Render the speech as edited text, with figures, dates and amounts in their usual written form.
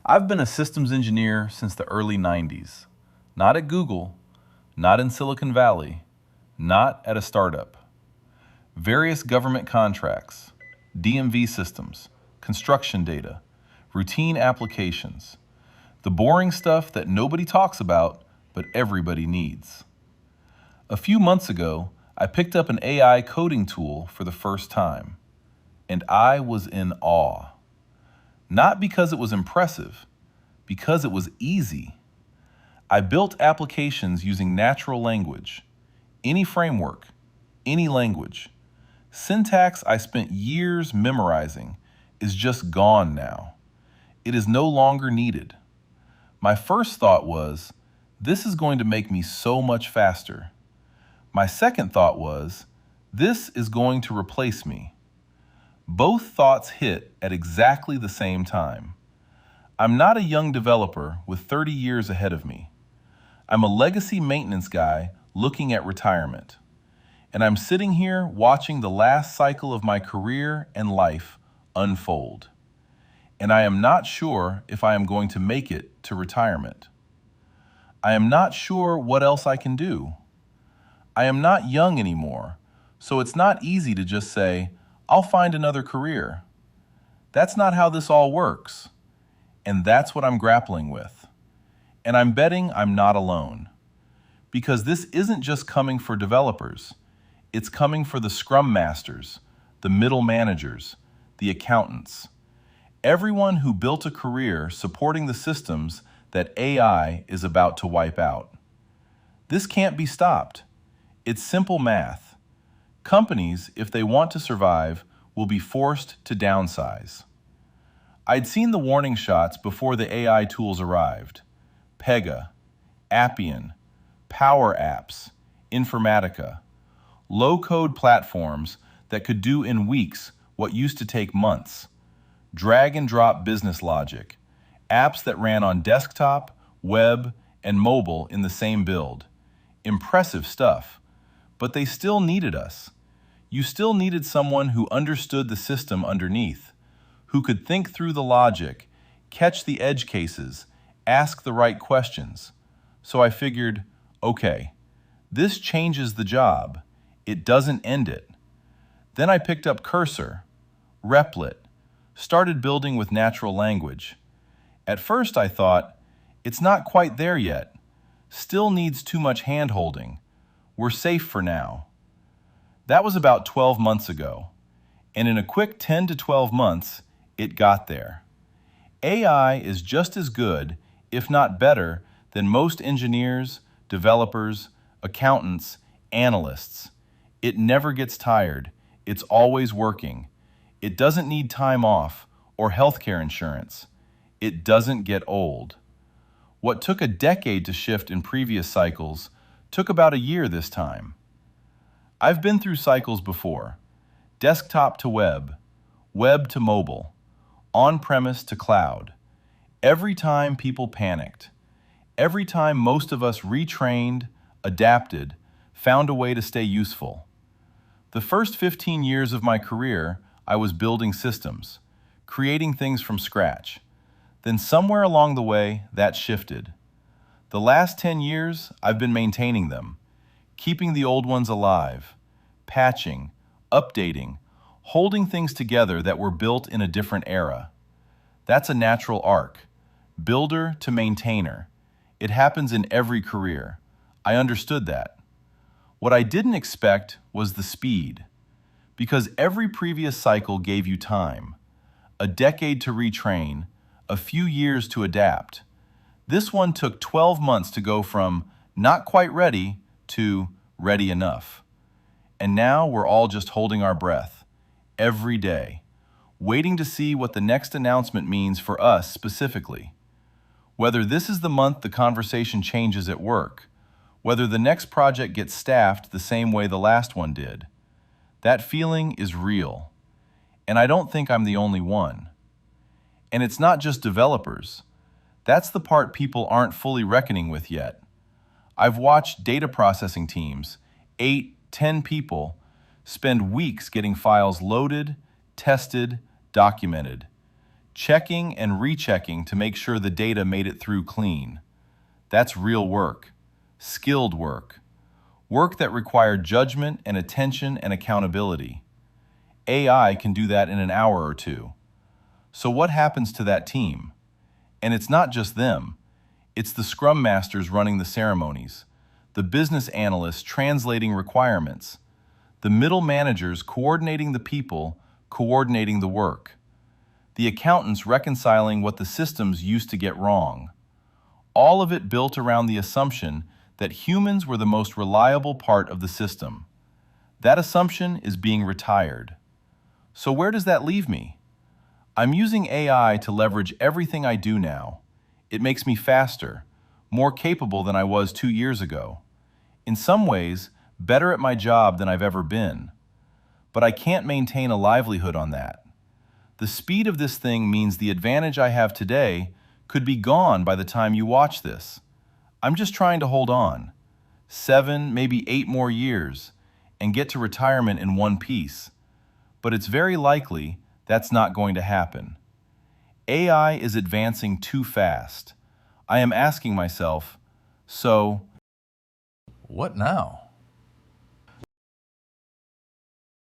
I've been a systems engineer since the early 90s. Not at Google, not in Silicon Valley, not at a startup. Various government contracts, DMV systems, construction data, routine applications, the boring stuff that nobody talks about but everybody needs. A few months ago, I picked up an AI coding tool for the first time, and I was in awe. Not because it was impressive, because it was easy. I built applications using natural language, any framework, any language. Syntax I spent years memorizing is just gone now. It is no longer needed. My first thought was, this is going to make me so much faster. My second thought was, this is going to replace me. Both thoughts hit at exactly the same time. I'm not a young developer with 30 years ahead of me. I'm a legacy maintenance guy looking at retirement. And I'm sitting here watching the last cycle of my career and life unfold. And I am not sure if I am going to make it to retirement. I am not sure what else I can do. I am not young anymore, so it's not easy to just say, I'll find another career. That's not how this all works. And that's what I'm grappling with. And I'm betting I'm not alone. Because this isn't just coming for developers. It's coming for the scrum masters, the middle managers, the accountants. Everyone who built a career supporting the systems that AI is about to wipe out. This can't be stopped. It's simple math. Companies, if they want to survive, will be forced to downsize. I'd seen the warning shots before the AI tools arrived. Pega, Appian, Power Apps, Informatica, low-code platforms that could do in weeks what used to take months. Drag-and-drop business logic, apps that ran on desktop, web, and mobile in the same build. Impressive stuff. But they still needed us. You still needed someone who understood the system underneath, who could think through the logic, catch the edge cases, ask the right questions. So I figured, okay, this changes the job. It doesn't end it. Then I picked up Cursor, Replit, started building with natural language. At first I thought, it's not quite there yet. Still needs too much hand-holding. We're safe for now. That was about 12 months ago. And in a quick 10 to 12 months, it got there. AI is just as good, if not better, than most engineers, developers, accountants, analysts. It never gets tired. It's always working. It doesn't need time off or healthcare insurance. It doesn't get old. What took a decade to shift in previous cycles took about a year this time. I've been through cycles before. Desktop to web, web to mobile, on-premise to cloud. Every time people panicked. Every time most of us retrained, adapted, found a way to stay useful. The first 15 years of my career, I was building systems, creating things from scratch. Then somewhere along the way, that shifted. The last 10 years, I've been maintaining them, keeping the old ones alive, patching, updating, holding things together that were built in a different era. That's a natural arc, builder to maintainer. It happens in every career. I understood that. What I didn't expect was the speed, because every previous cycle gave you time, a decade to retrain, a few years to adapt. This one took 12 months to go from not quite ready to ready enough. And now we're all just holding our breath, every day, waiting to see what the next announcement means for us specifically. Whether this is the month the conversation changes at work, whether the next project gets staffed the same way the last one did. That feeling is real. And I don't think I'm the only one. And it's not just developers. That's the part people aren't fully reckoning with yet. I've watched data processing teams, 8, 10 people, spend weeks getting files loaded, tested, documented. checking and rechecking to make sure the data made it through clean. That's real work, skilled work, work that required judgment and attention and accountability. AI can do that in an hour or two. So what happens to that team? And it's not just them. It's the scrum masters running the ceremonies, the business analysts translating requirements, the middle managers coordinating the people, coordinating the work, the accountants reconciling what the systems used to get wrong. All of it built around the assumption that humans were the most reliable part of the system. That assumption is being retired. So where does that leave me? I'm using AI to leverage everything I do now. It makes me faster, more capable than I was 2 years ago. In some ways, better at my job than I've ever been. But I can't maintain a livelihood on that. The speed of this thing means the advantage I have today could be gone by the time you watch this. I'm just trying to hold on. 7, maybe 8 more years, and get to retirement in one piece. But it's very likely that's not going to happen. AI is advancing too fast. I am asking myself, so What now?